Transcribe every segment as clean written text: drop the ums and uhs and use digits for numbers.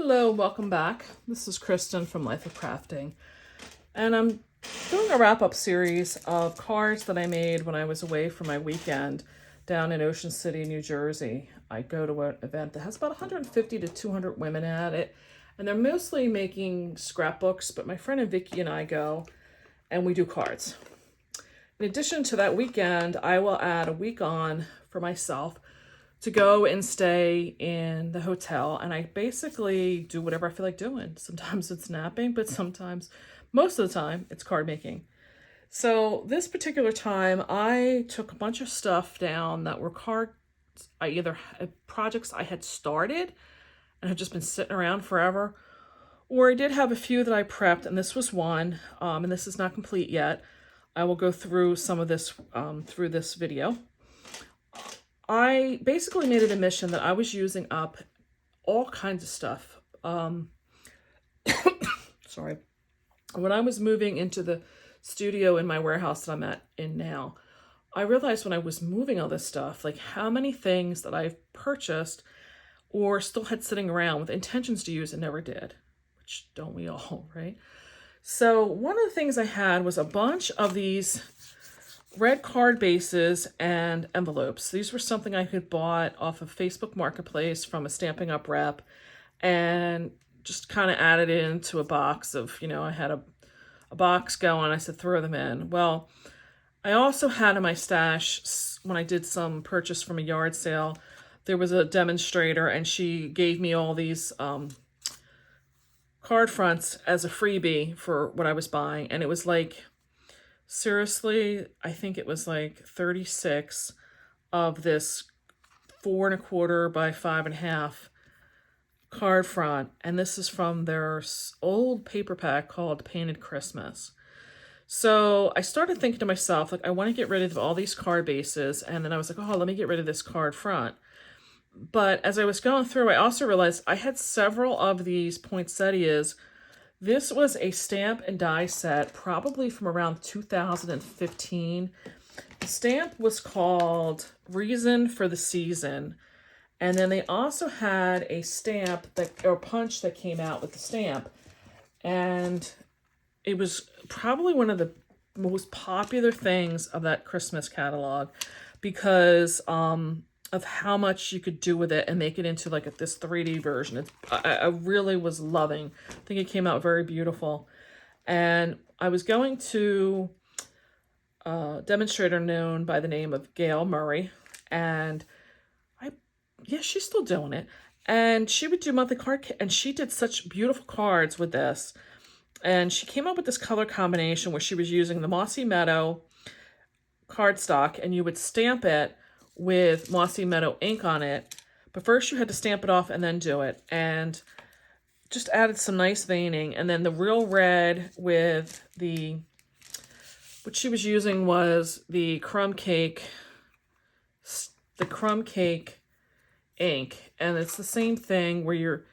Hello, welcome back. This is Kristen from Life of Crafting, and I'm doing a wrap-up series of cards that I made when I was away for my weekend down in Ocean City, New Jersey. I go to an event that has about 150 to 200 women at it, and they're mostly making scrapbooks, but my friend and Vicky and I go, and we do cards. In addition to that weekend, I will add a week on for myself to go and stay in the hotel, and I basically do whatever I feel like doing. Sometimes it's napping, but sometimes, most of the time, it's card making. So this particular time, I took a bunch of stuff down that were cards, projects I had started and had just been sitting around forever, or I did have a few that I prepped, and this was one, and this is not complete yet. I will go through some of this through this video. I basically made it a mission that I was using up all kinds of stuff. Sorry. When I was moving into the studio in my warehouse that I'm in now, I realized when I was moving all this stuff, like how many things that I've purchased or still had sitting around with intentions to use and never did, which don't we all, right? So one of the things I had was a bunch of these red card bases and envelopes. These were something I had bought off of Facebook Marketplace from a Stampin' Up rep and just kind of added it into a box of, I had a box going. I said, throw them in. Well, I also had in my stash, when I did some purchase from a yard sale, there was a demonstrator and she gave me all these card fronts as a freebie for what I was buying. And it was like, seriously, I think it was like 36 of this 4 1/4 by 5.5 card front. And this is from their old paper pack called Painted Christmas. So I started thinking to myself, like, I want to get rid of all these card bases. And then I was like, oh, let me get rid of this card front. But as I was going through, I also realized I had several of these poinsettias. This was a stamp and die set, probably from around 2015. The stamp was called Reason for the Season. And then they also had a stamp or punch that came out with the stamp. And it was probably one of the most popular things of that Christmas catalog because of how much you could do with it and make it into like this 3D version. I really was loving. I think it came out very beautiful. And I was going to a demonstrator known by the name of Gail Murray. And she's still doing it. And she would do monthly card, and she did such beautiful cards with this. And she came up with this color combination where she was using the Mossy Meadow cardstock, and you would stamp it with Mossy Meadow ink on it, but first you had to stamp it off and then do it, and just added some nice veining. And then the real red with what she was using was the crumb cake ink, and it's the same thing where you're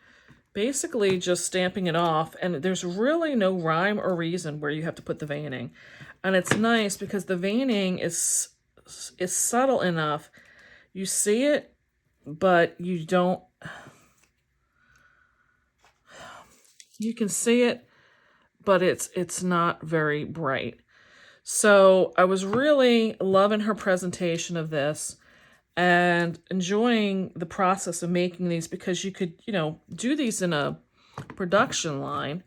basically just stamping it off, and there's really no rhyme or reason where you have to put the veining. And it's nice because the veining is subtle enough. You see it, but you don't. You can see it, but it's not very bright. So I was really loving her presentation of this and enjoying the process of making these because you could, do these in a production line.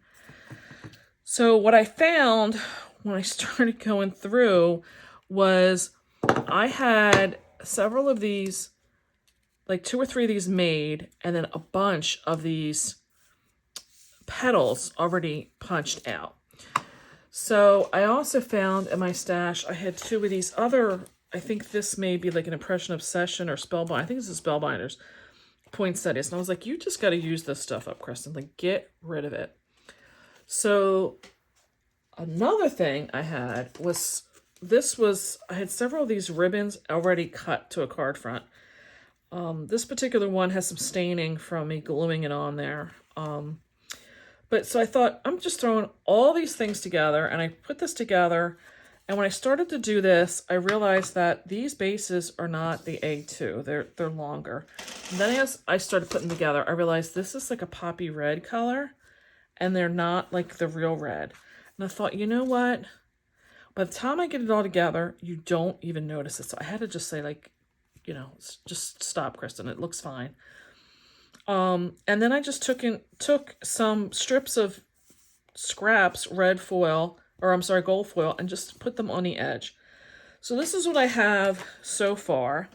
So what I found when I started going through was I had several of these, like 2 or 3 of these made, and then a bunch of these petals already punched out. So I also found in my stash, I had 2 of these other, I think this may be like an Impression Obsession or Spellbind. I think this is Spellbinders, poinsettias. And I was like, you just got to use this stuff up, Kristen. Like, get rid of it. So another thing I had was, I had several of these ribbons already cut to a card front. This particular one has some staining from me gluing it on there. But so I thought, I'm just throwing all these things together, and I put this together And when I started to do this, I realized that these bases are not the A2. They're longer. And then as I started putting them together, I realized this is like a poppy red color, and they're not like the real red. And I thought, you know what? By the time I get it all together, you don't even notice it. So I had to just say, like, you know, just stop, Kristen. It looks fine. And then I just took some strips of scraps, red foil, or I'm sorry, gold foil, and just put them on the edge. So this is what I have so far.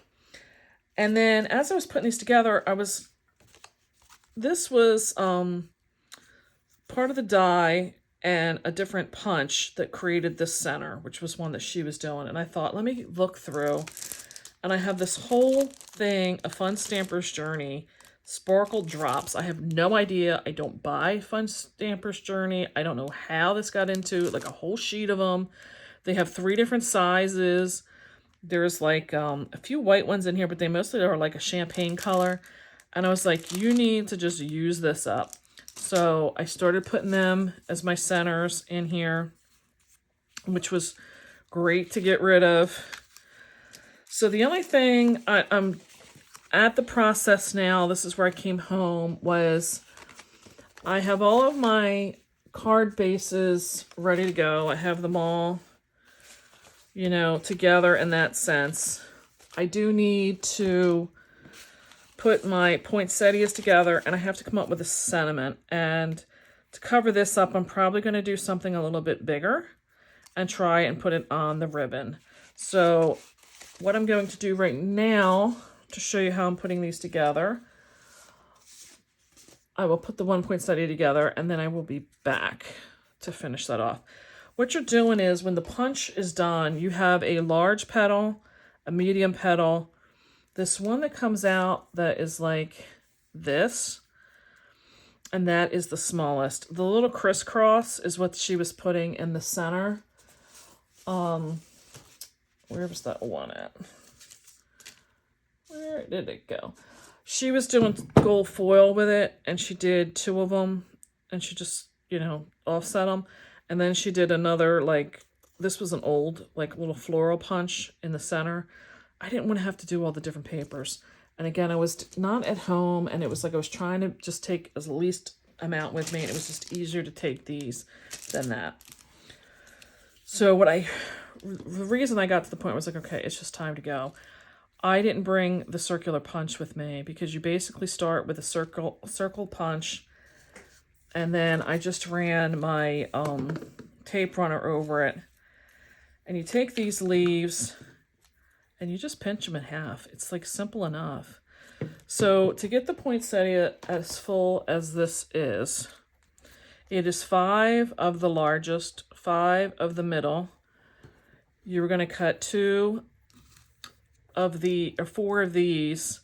And then as I was putting these together, this was part of the die and a different punch that created this center, which was one that she was doing. And I thought, let me look through. And I have this whole thing, a Fun Stamper's Journey, sparkle drops. I have no idea. I don't buy Fun Stamper's Journey. I don't know how this got into like a whole sheet of them. They have 3 different sizes. There's like a few white ones in here, but they mostly are like a champagne color. And I was like, you need to just use this up. So I started putting them as my centers in here, which was great to get rid of. So the only thing I'm at the process now, this is where I came home, was I have all of my card bases ready to go. I have them all, you know, together in that sense. I do need to put my poinsettias together, and I have to come up with a sentiment. And to cover this up, I'm probably going to do something a little bit bigger and try and put it on the ribbon. So what I'm going to do right now to show you how I'm putting these together, I will put the one poinsettia together, and then I will be back to finish that off. What you're doing is when the punch is done, you have a large petal, a medium petal, this one that comes out that is like this, and that is the smallest. The little crisscross is what she was putting in the center. Where was that one at? Where did it go? She was doing gold foil with it, and she did 2 of them, and she just, you know, offset them. And then she did another, like, this was an old, like, little floral punch in the center. I didn't want to have to do all the different papers. And again, I was not at home, and it was like I was trying to just take as least amount with me, and it was just easier to take these than that. So the reason I got to the point was like, okay, it's just time to go. I didn't bring the circular punch with me because you basically start with a circle punch, and then I just ran my tape runner over it. And you take these leaves and you just pinch them in half. It's like simple enough. So to get the poinsettia as full as this is, it is 5 of the largest, 5 of the middle. You're going to cut 2 of or 4 of these,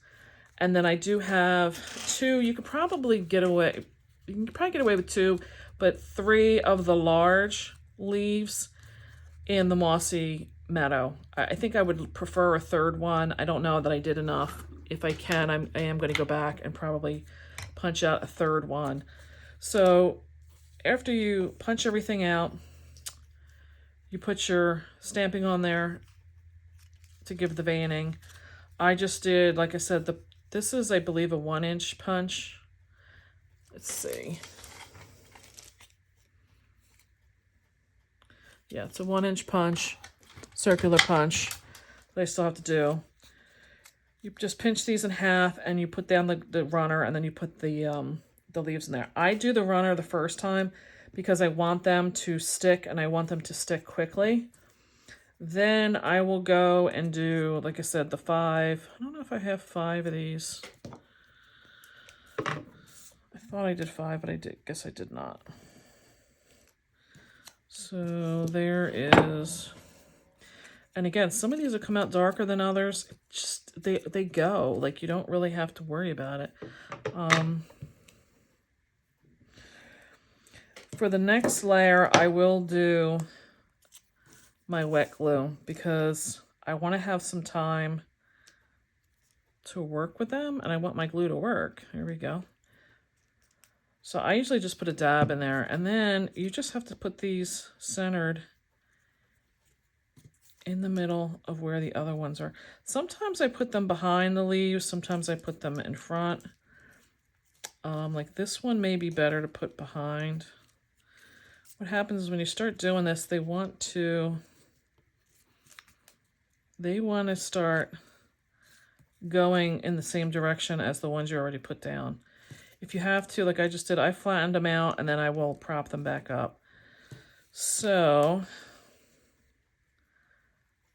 and then I do have 2. You could probably get away. You can probably get away with 2, but 3 of the large leaves in the mossy meadow. I think I would prefer a 3rd one. I don't know that I did enough. If I can, I am going to go back and probably punch out a 3rd one. So after you punch everything out, you put your stamping on there to give the veining. I just did, like I said, this is, I believe, a 1-inch punch. Let's see. Yeah, it's a 1-inch punch, circular punch that I still have to do. You just pinch these in half, and you put down the runner, and then you put the leaves in there. I do the runner the first time because I want them to stick, and I want them to stick quickly. Then I will go and do, like I said, the 5. I don't know if I have 5 of these. I thought I did 5, but I guess I did not. So there is, and again, some of these will come out darker than others. Just they go, like, you don't really have to worry about it. For the next layer, I will do my wet glue because I want to have some time to work with them, and I want my glue to work. Here we go. So I usually just put a dab in there, and then you just have to put these centered in the middle of where the other ones are. Sometimes I put them behind the leaves, sometimes I put them in front. Like this one may be better to put behind. What happens is when you start doing this, they want to start going in the same direction as the ones you already put down. If you have to, like I just did, I flattened them out and then I will prop them back up. So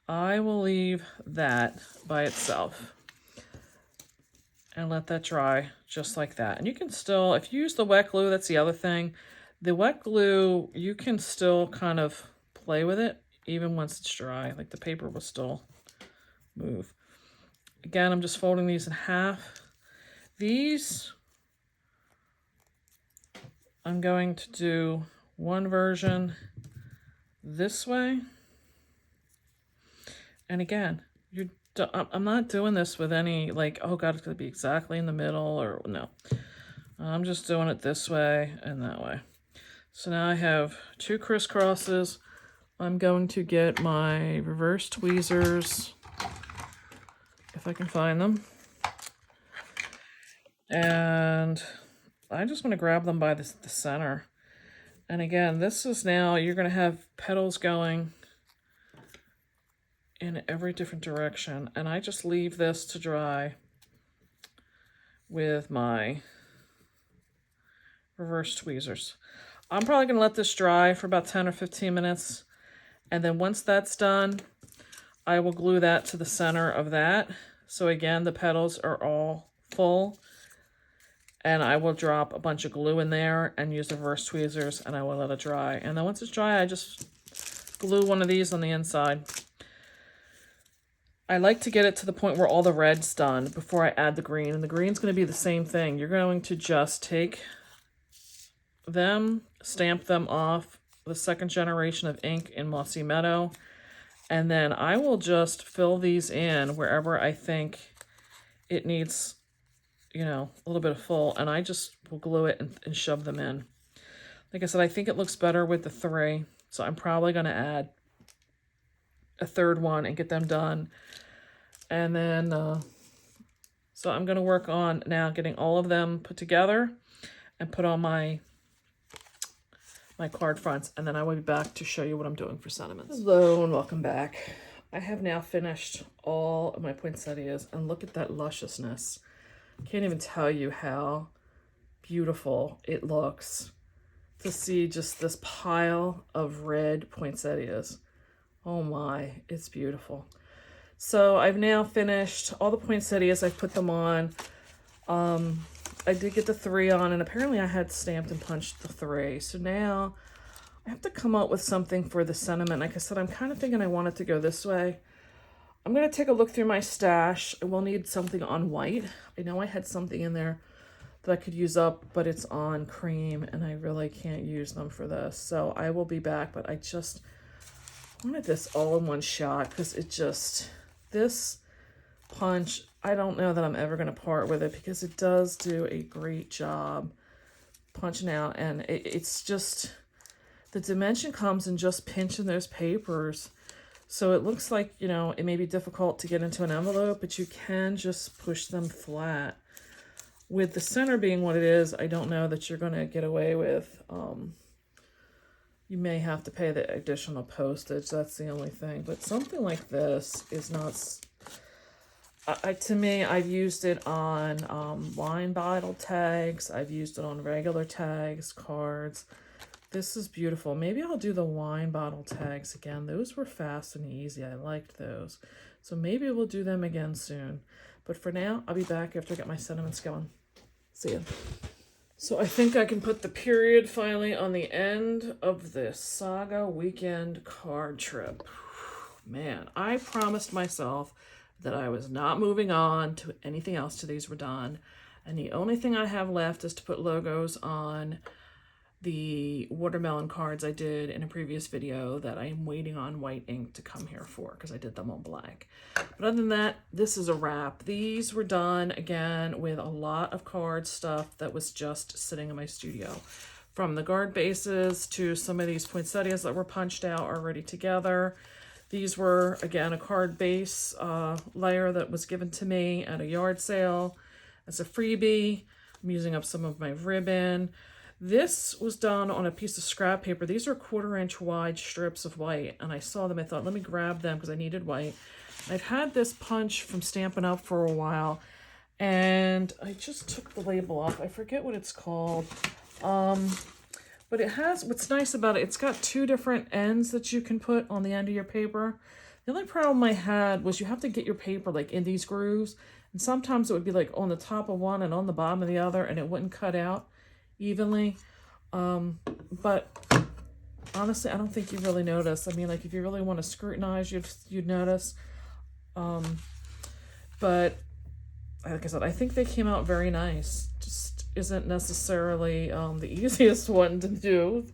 I will leave that by itself and let that dry just like that. And you can still, if you use the wet glue, that's the other thing. The wet glue, you can still kind of play with it even once it's dry. Like the paper will still move. Again, I'm just folding these in half. These, I'm going to do one version this way. And again, I'm not doing this with any like, oh God, it's going to be exactly in the middle or no. I'm just doing it this way and that way. So now I have 2 crisscrosses. I'm going to get my reverse tweezers, if I can find them. And I just want to grab them by the center. And again, this is now, you're going to have petals going in every different direction. And I just leave this to dry with my reverse tweezers. I'm probably going to let this dry for about 10 or 15 minutes. And then once that's done, I will glue that to the center of that. So again, the petals are all full. And I will drop a bunch of glue in there and use the reverse tweezers and I will let it dry. And then once it's dry, I just glue one of these on the inside. I like to get it to the point where all the red's done before I add the green. And the green's going to be the same thing. You're going to just take them, stamp them off the 2nd generation of ink in Mossy Meadow. And then I will just fill these in wherever I think it needs, you know, a little bit of full. And I just will glue it and shove them in. Like I said, I think it looks better with the 3. So I'm probably going to add a 3rd one and get them done. And then, so I'm going to work on now getting all of them put together and put on my card fronts. And then I will be back to show you what I'm doing for sentiments. Hello and welcome back. I have now finished all of my poinsettias and look at that lusciousness. Can't even tell you how beautiful it looks to see just this pile of red poinsettias. Oh my, it's beautiful. So I've now finished all the poinsettias. I've put them on. I did get the 3 on, and apparently I had stamped and punched the 3. So now I have to come up with something for the sentiment. Like I said, I'm kind of thinking I want it to go this way. I'm going to take a look through my stash. I will need something on white. I know I had something in there that I could use up, but it's on cream, and I really can't use them for this. So I will be back, but I just wanted this all in one shot because it just, this punch, I don't know that I'm ever going to part with it because it does do a great job punching out. And it's just, the dimension comes in just pinching those papers. So it looks like, you know, it may be difficult to get into an envelope, but you can just push them flat. With the center being what it is, I don't know that you're going to get away with. You may have to pay the additional postage. That's the only thing. But something like this is not... to me, I've used it on wine bottle tags. I've used it on regular tags, cards. This is beautiful. Maybe I'll do the wine bottle tags again. Those were fast and easy. I liked those. So maybe we'll do them again soon. But for now, I'll be back after I get my sentiments going. See ya. So I think I can put the period finally on the end of this SAGA weekend card trip. Man, I promised myself that I was not moving on to anything else till these were done. And the only thing I have left is to put logos on the watermelon cards I did in a previous video that I'm waiting on white ink to come here for because I did them on black. But other than that, this is a wrap. These were done again with a lot of card stuff that was just sitting in my studio. From the guard bases to some of these poinsettias that were punched out already together These were, again, a card base layer that was given to me at a yard sale as a freebie. I'm using up some of my ribbon. This was done on a piece of scrap paper. These are 1/4 inch wide strips of white, and I saw them. I thought, let me grab them because I needed white. I've had this punch from Stampin' Up for a while, and I just took the label off. I forget what it's called. But it has, what's nice about it, it's got 2 different ends that you can put on the end of your paper. The only problem I had was you have to get your paper like in these grooves, and sometimes it would be like on the top of one and on the bottom of the other, and it wouldn't cut out evenly. But honestly, I don't think you really notice. I mean, like if you really want to scrutinize, you'd notice. But like I said, I think they came out very nice. Just isn't necessarily the easiest one to do,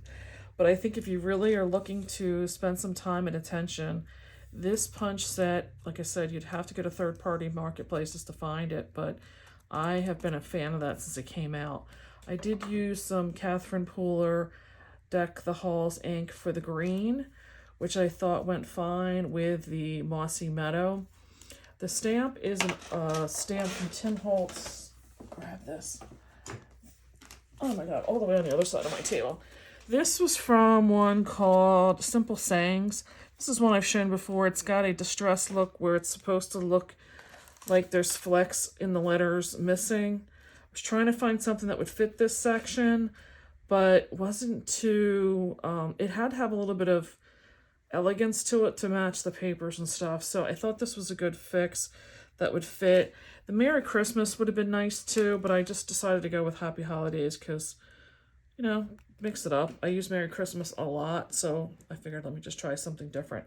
but I think if you really are looking to spend some time and attention, this punch set, like I said, you'd have to go to third-party marketplaces to find it, but I have been a fan of that since it came out. I did use some Catherine Pooler Deck the Halls ink for the green, which I thought went fine with the Mossy Meadow. The stamp is a stamp from Tim Holtz. Grab this. Oh my god, all the way on the other side of my table. This was from one called Simple Sayings. This is one I've shown before. It's got a distressed look where it's supposed to look like there's flecks in the letters missing. I was trying to find something that would fit this section, but wasn't too... it had to have a little bit of elegance to it to match the papers and stuff, so I thought this was a good fix that would fit. The Merry Christmas would have been nice too, but I just decided to go with Happy Holidays because, you know, mix it up. I use Merry Christmas a lot, so I figured let me just try something different.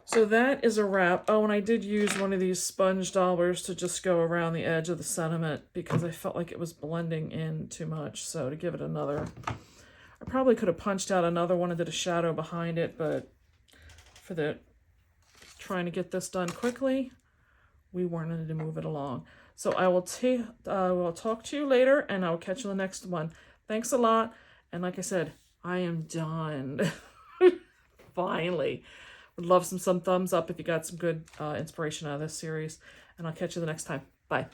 So that is a wrap. Oh, and I did use one of these sponge daubers to just go around the edge of the sentiment because I felt like it was blending in too much. So to give it another, I probably could have punched out another one and did a shadow behind it, but for the trying to get this done quickly, we wanted to move it along. So I will talk to you later, and I will catch you in the next one. Thanks a lot. And like I said, I am done. Finally. Would love some thumbs up if you got some good inspiration out of this series. And I'll catch you the next time. Bye.